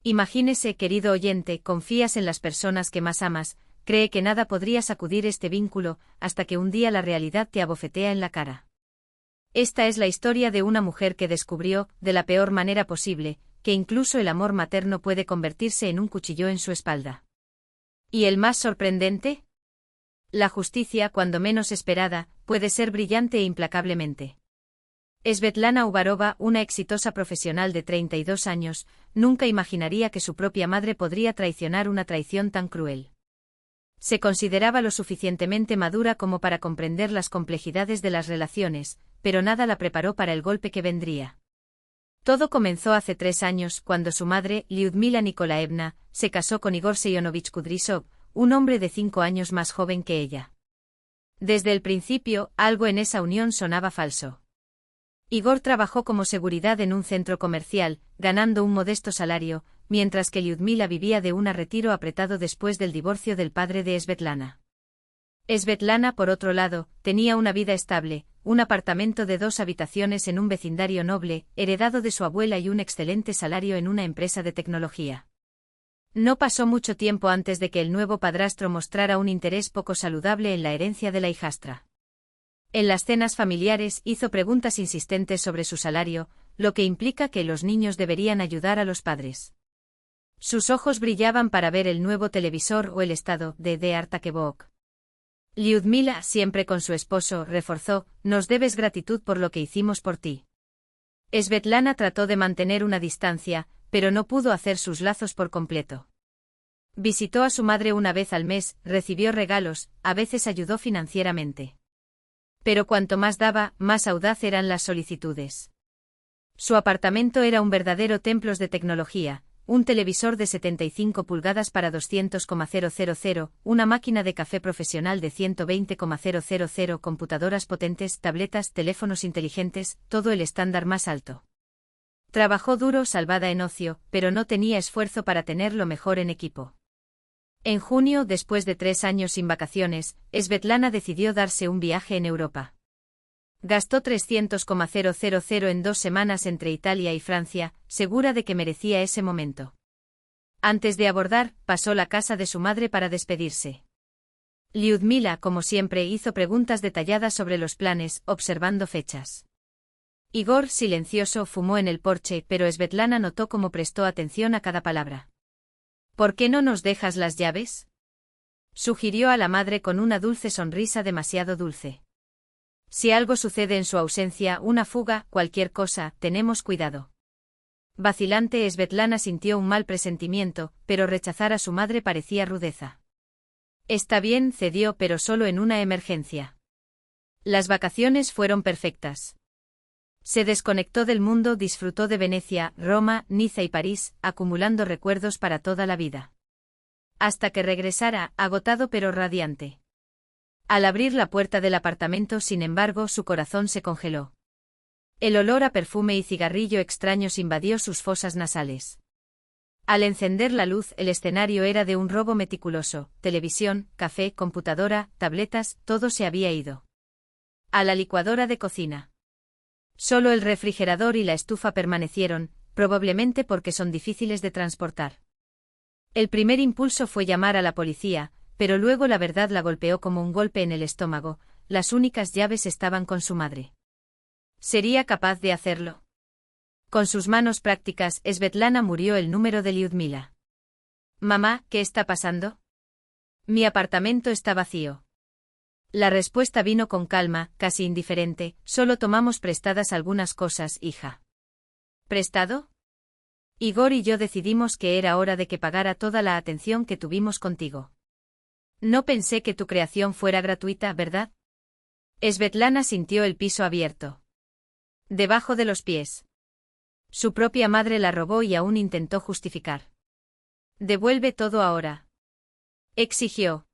Imagínese, querido oyente, confías en las personas que más amas, cree que nada podría sacudir este vínculo, hasta que un día la realidad te abofetea en la cara. Esta es la historia de una mujer que descubrió, de la peor manera posible, que incluso el amor materno puede convertirse en un cuchillo en su espalda. ¿Y el más sorprendente? La justicia, cuando menos esperada, puede ser brillante e implacablemente. Svetlana Uvarova, una exitosa profesional de 32 años, nunca imaginaría que su propia madre podría traicionar una traición tan cruel. Se consideraba lo suficientemente madura como para comprender las complejidades de las relaciones, pero nada la preparó para el golpe que vendría. Todo comenzó hace 3 años, cuando su madre, Lyudmila Nikolaevna, se casó con Igor Seyonovich Kudrysov, un hombre de 5 años más joven que ella. Desde el principio, algo en esa unión sonaba falso. Igor trabajó como seguridad en un centro comercial, ganando un modesto salario, mientras que Lyudmila vivía de un retiro apretado después del divorcio del padre de Svetlana. Svetlana, por otro lado, tenía una vida estable, un apartamento de 2 habitaciones en un vecindario noble, heredado de su abuela y un excelente salario en una empresa de tecnología. No pasó mucho tiempo antes de que el nuevo padrastro mostrara un interés poco saludable en la herencia de la hijastra. En las cenas familiares hizo preguntas insistentes sobre su salario, lo que implica que los niños deberían ayudar a los padres. Sus ojos brillaban para ver el nuevo televisor o el estado de Artakebok. Lyudmila, siempre con su esposo, reforzó: nos debes gratitud por lo que hicimos por ti. Svetlana trató de mantener una distancia, pero no pudo hacer sus lazos por completo. Visitó a su madre una vez al mes, recibió regalos, a veces ayudó financieramente. Pero cuanto más daba, más audaz eran las solicitudes. Su apartamento era un verdadero templo de tecnología, un televisor de 75 pulgadas para 200,000, una máquina de café profesional de 120,000, computadoras potentes, tabletas, teléfonos inteligentes, todo el estándar más alto. Trabajó duro, salvada en ocio, pero no tenía esfuerzo para tener lo mejor en equipo. En junio, después de 3 años sin vacaciones, Svetlana decidió darse un viaje en Europa. Gastó 300,000 en 2 semanas entre Italia y Francia, segura de que merecía ese momento. Antes de abordar, pasó la casa de su madre para despedirse. Lyudmila, como siempre, hizo preguntas detalladas sobre los planes, observando fechas. Igor, silencioso, fumó en el porche, pero Svetlana notó cómo prestó atención a cada palabra. ¿Por qué no nos dejas las llaves?, sugirió a la madre con una dulce sonrisa, demasiado dulce. Si algo sucede en su ausencia, una fuga, cualquier cosa, tenemos cuidado. Vacilante, Svetlana sintió un mal presentimiento, pero rechazar a su madre parecía rudeza. Está bien, cedió, pero solo en una emergencia. Las vacaciones fueron perfectas. Se desconectó del mundo, disfrutó de Venecia, Roma, Niza y París, acumulando recuerdos para toda la vida. Hasta que regresara, agotado pero radiante. Al abrir la puerta del apartamento, sin embargo, su corazón se congeló. El olor a perfume y cigarrillo extraños invadió sus fosas nasales. Al encender la luz, el escenario era de un robo meticuloso: televisión, café, computadora, tabletas, todo se había ido. A la licuadora de cocina. Solo el refrigerador y la estufa permanecieron, probablemente porque son difíciles de transportar. El primer impulso fue llamar a la policía, pero luego la verdad la golpeó como un golpe en el estómago: las únicas llaves estaban con su madre. ¿Sería capaz de hacerlo? Con sus manos prácticas, Svetlana murió el número de Lyudmila. Mamá, ¿qué está pasando? Mi apartamento está vacío. La respuesta vino con calma, casi indiferente: solo tomamos prestadas algunas cosas, hija. ¿Prestado? Igor y yo decidimos que era hora de que pagara toda la atención que tuvimos contigo. No pensé que tu creación fuera gratuita, ¿verdad? Svetlana sintió el piso abierto debajo de los pies. Su propia madre la robó y aún intentó justificar. Devuelve todo ahora, exigió.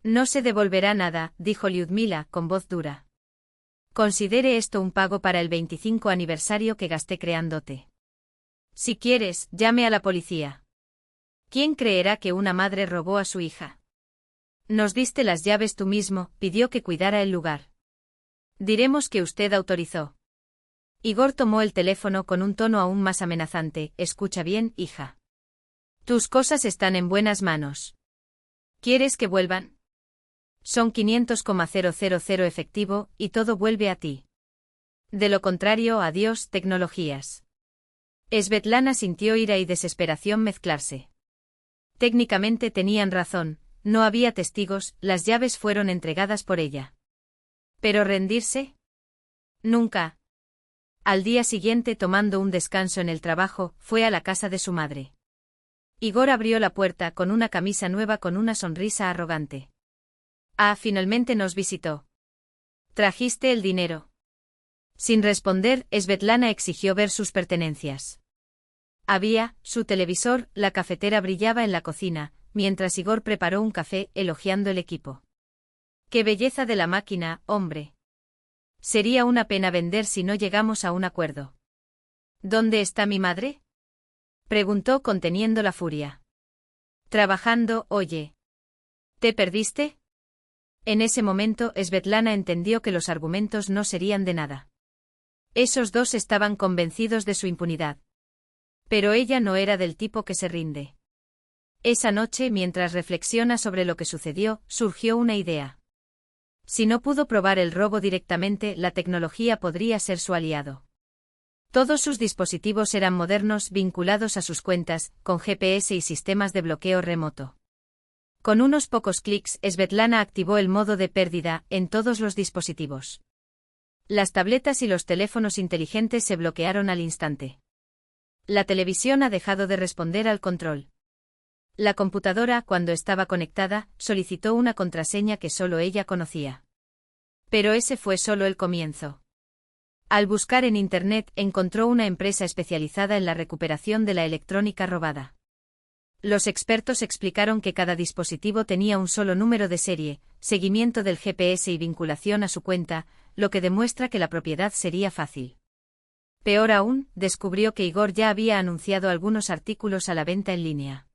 No se devolverá nada, dijo Lyudmila, con voz dura. Considere esto un pago para el 25 aniversario que gasté creándote. Si quieres, llame a la policía. ¿Quién creerá que una madre robó a su hija? Nos diste las llaves tú mismo, pidió que cuidara el lugar. Diremos que usted autorizó. Igor tomó el teléfono con un tono aún más amenazante: escucha bien, hija. Tus cosas están en buenas manos. ¿Quieres que vuelvan? Son 500,000 efectivo y todo vuelve a ti. De lo contrario, adiós, tecnologías. Svetlana sintió ira y desesperación mezclarse. Técnicamente tenían razón, no había testigos, las llaves fueron entregadas por ella. ¿Pero rendirse? Nunca. Al día siguiente, tomando un descanso en el trabajo, fue a la casa de su madre. Igor abrió la puerta con una camisa nueva con una sonrisa arrogante. Ah, finalmente nos visitó. ¿Trajiste el dinero? Sin responder, Svetlana exigió ver sus pertenencias. Había, su televisor, la cafetera brillaba en la cocina, mientras Igor preparó un café, elogiando el equipo. ¡Qué belleza de la máquina, hombre! Sería una pena vender si no llegamos a un acuerdo. ¿Dónde está mi madre? Preguntó conteniendo la furia. Trabajando, oye. ¿Te perdiste? En ese momento, Svetlana entendió que los argumentos no serían de nada. Esos dos estaban convencidos de su impunidad. Pero ella no era del tipo que se rinde. Esa noche, mientras reflexiona sobre lo que sucedió, surgió una idea. Si no pudo probar el robo directamente, la tecnología podría ser su aliado. Todos sus dispositivos eran modernos, vinculados a sus cuentas, con GPS y sistemas de bloqueo remoto. Con unos pocos clics, Svetlana activó el modo de pérdida en todos los dispositivos. Las tabletas y los teléfonos inteligentes se bloquearon al instante. La televisión ha dejado de responder al control. La computadora, cuando estaba conectada, solicitó una contraseña que solo ella conocía. Pero ese fue solo el comienzo. Al buscar en Internet, encontró una empresa especializada en la recuperación de la electrónica robada. Los expertos explicaron que cada dispositivo tenía un solo número de serie, seguimiento del GPS y vinculación a su cuenta, lo que demuestra que la propiedad sería fácil. Peor aún, descubrió que Igor ya había anunciado algunos artículos a la venta en línea.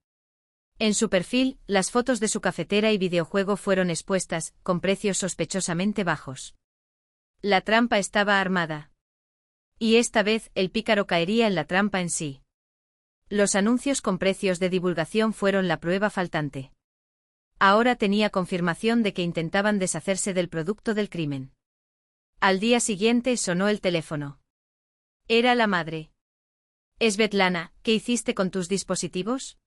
En su perfil, las fotos de su cafetera y videojuego fueron expuestas, con precios sospechosamente bajos. La trampa estaba armada. Y esta vez, el pícaro caería en la trampa en sí. Los anuncios con precios de divulgación fueron la prueba faltante. Ahora tenía confirmación de que intentaban deshacerse del producto del crimen. Al día siguiente sonó el teléfono. Era la madre. Svetlana, ¿qué hiciste con tus dispositivos?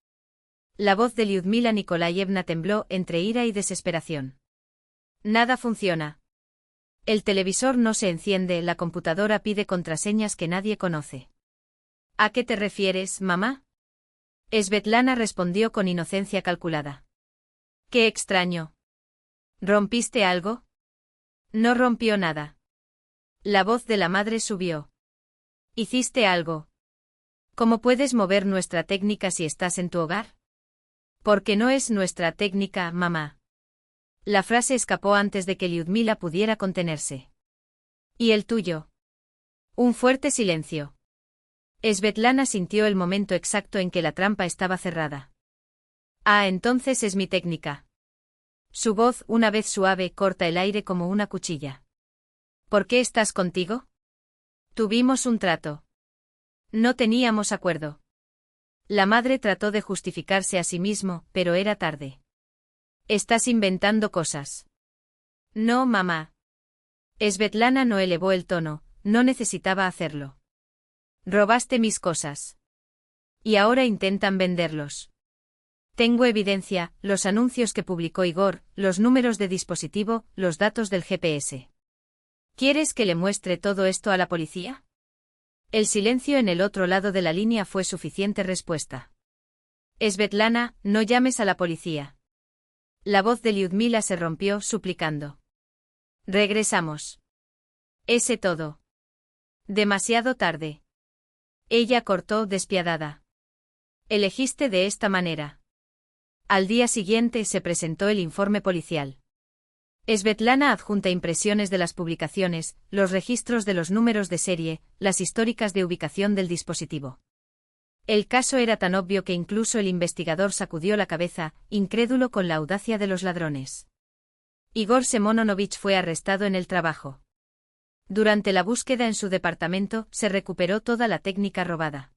La voz de Lyudmila Nikolayevna tembló entre ira y desesperación. Nada funciona. El televisor no se enciende, la computadora pide contraseñas que nadie conoce. ¿A qué te refieres, mamá? Svetlana respondió con inocencia calculada. Qué extraño. ¿Rompiste algo? No rompió nada. La voz de la madre subió. ¿Hiciste algo? ¿Cómo puedes mover nuestra técnica si estás en tu hogar? Porque no es nuestra técnica, mamá. La frase escapó antes de que Lyudmila pudiera contenerse. ¿Y el tuyo? Un fuerte silencio. Svetlana sintió el momento exacto en que la trampa estaba cerrada. Ah, entonces es mi técnica. Su voz, una vez suave, corta el aire como una cuchilla. ¿Por qué estás contigo? Tuvimos un trato. No teníamos acuerdo. La madre trató de justificarse a sí mismo, pero era tarde. Estás inventando cosas. No, mamá. Svetlana no elevó el tono, no necesitaba hacerlo. Robaste mis cosas. Y ahora intentan venderlos. Tengo evidencia, los anuncios que publicó Igor, los números de dispositivo, los datos del GPS. ¿Quieres que le muestre todo esto a la policía? El silencio en el otro lado de la línea fue suficiente respuesta. Svetlana, no llames a la policía. La voz de Lyudmila se rompió, suplicando. Regresamos. Ese todo. Demasiado tarde. Ella cortó, despiadada. Elegiste de esta manera. Al día siguiente se presentó el informe policial. Svetlana adjunta impresiones de las publicaciones, los registros de los números de serie, las históricas de ubicación del dispositivo. El caso era tan obvio que incluso el investigador sacudió la cabeza, incrédulo con la audacia de los ladrones. Igor Semononovich fue arrestado en el trabajo. Durante la búsqueda en su departamento, se recuperó toda la técnica robada.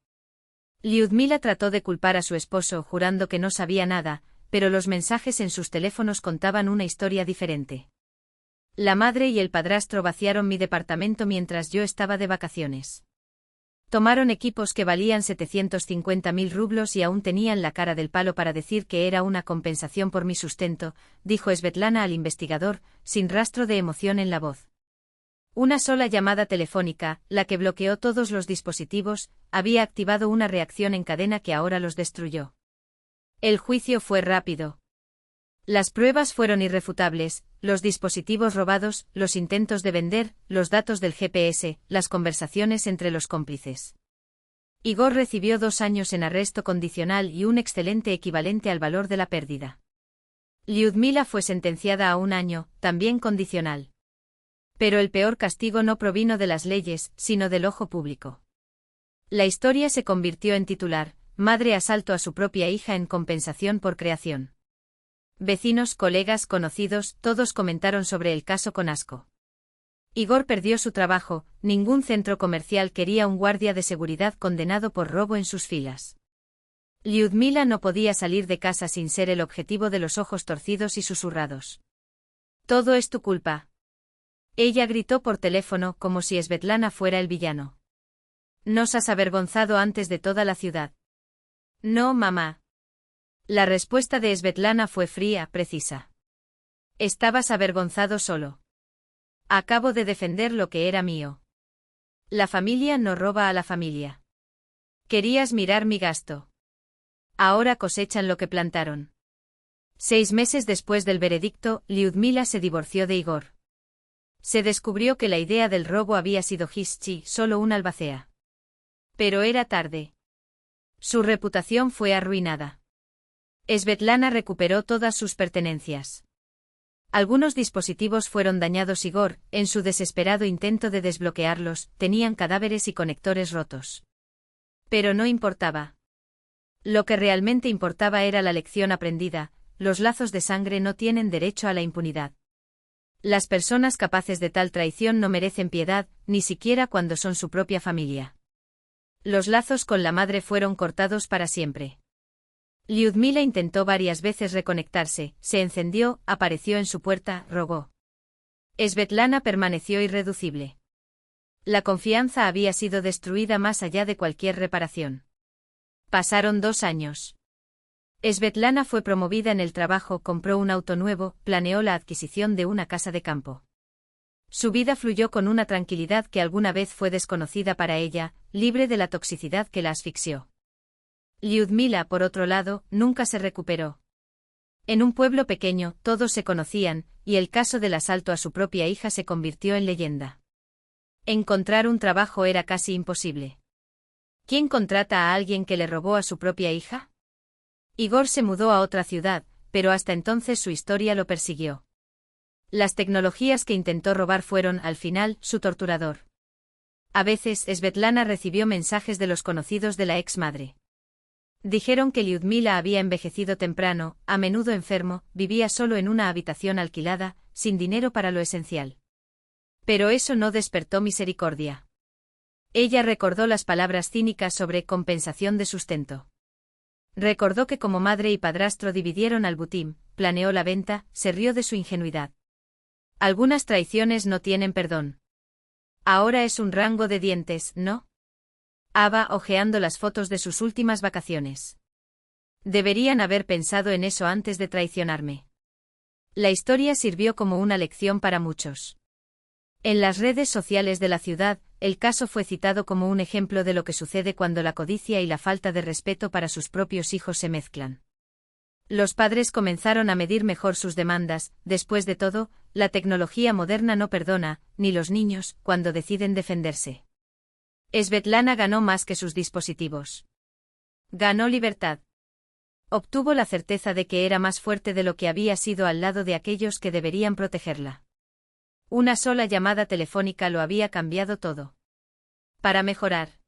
Lyudmila trató de culpar a su esposo jurando que no sabía nada, pero los mensajes en sus teléfonos contaban una historia diferente. La madre y el padrastro vaciaron mi departamento mientras yo estaba de vacaciones. Tomaron equipos que valían 750.000 rublos y aún tenían la cara del palo para decir que era una compensación por mi sustento, dijo Svetlana al investigador, sin rastro de emoción en la voz. Una sola llamada telefónica, la que bloqueó todos los dispositivos, había activado una reacción en cadena que ahora los destruyó. El juicio fue rápido. Las pruebas fueron irrefutables, los dispositivos robados, los intentos de vender, los datos del GPS, las conversaciones entre los cómplices. Igor recibió 2 años en arresto condicional y un excelente equivalente al valor de la pérdida. Lyudmila fue sentenciada a 1 año, también condicional. Pero el peor castigo no provino de las leyes, sino del ojo público. La historia se convirtió en titular: madre asaltó a su propia hija en compensación por creación. Vecinos, colegas, conocidos, todos comentaron sobre el caso con asco. Igor perdió su trabajo, ningún centro comercial quería un guardia de seguridad condenado por robo en sus filas. Lyudmila no podía salir de casa sin ser el objetivo de los ojos torcidos y susurrados. Todo es tu culpa. Ella gritó por teléfono como si Svetlana fuera el villano. Nos has avergonzado antes de toda la ciudad. No, mamá. La respuesta de Svetlana fue fría, precisa. Estabas avergonzado solo. Acabo de defender lo que era mío. La familia no roba a la familia. Querías mirar mi gasto. Ahora cosechan lo que plantaron. 6 meses después del veredicto, Lyudmila se divorció de Igor. Se descubrió que la idea del robo había sido solo una albacea. Pero era tarde. Su reputación fue arruinada. Svetlana recuperó todas sus pertenencias. Algunos dispositivos fueron dañados. Igor, en su desesperado intento de desbloquearlos, tenían cadáveres y conectores rotos. Pero no importaba. Lo que realmente importaba era la lección aprendida: los lazos de sangre no tienen derecho a la impunidad. Las personas capaces de tal traición no merecen piedad, ni siquiera cuando son su propia familia. Los lazos con la madre fueron cortados para siempre. Lyudmila intentó varias veces reconectarse, se encendió, apareció en su puerta, rogó. Svetlana permaneció irreducible. La confianza había sido destruida más allá de cualquier reparación. Pasaron 2 años. Svetlana fue promovida en el trabajo, compró un auto nuevo, planeó la adquisición de una casa de campo. Su vida fluyó con una tranquilidad que alguna vez fue desconocida para ella, libre de la toxicidad que la asfixió. Lyudmila, por otro lado, nunca se recuperó. En un pueblo pequeño, todos se conocían, y el caso del asalto a su propia hija se convirtió en leyenda. Encontrar un trabajo era casi imposible. ¿Quién contrata a alguien que le robó a su propia hija? Igor se mudó a otra ciudad, pero hasta entonces su historia lo persiguió. Las tecnologías que intentó robar fueron, al final, su torturador. A veces, Svetlana recibió mensajes de los conocidos de la ex madre. Dijeron que Lyudmila había envejecido temprano, a menudo enfermo, vivía solo en una habitación alquilada, sin dinero para lo esencial. Pero eso no despertó misericordia. Ella recordó las palabras cínicas sobre compensación de sustento. Recordó que como madre y padrastro dividieron al butim, planeó la venta, se rió de su ingenuidad. Algunas traiciones no tienen perdón. Ahora es un rango de dientes, ¿no? Ava hojeando las fotos de sus últimas vacaciones. Deberían haber pensado en eso antes de traicionarme. La historia sirvió como una lección para muchos. En las redes sociales de la ciudad, el caso fue citado como un ejemplo de lo que sucede cuando la codicia y la falta de respeto para sus propios hijos se mezclan. Los padres comenzaron a medir mejor sus demandas. Después de todo, la tecnología moderna no perdona, ni los niños, cuando deciden defenderse. Svetlana ganó más que sus dispositivos. Ganó libertad. Obtuvo la certeza de que era más fuerte de lo que había sido al lado de aquellos que deberían protegerla. Una sola llamada telefónica lo había cambiado todo. Para mejorar.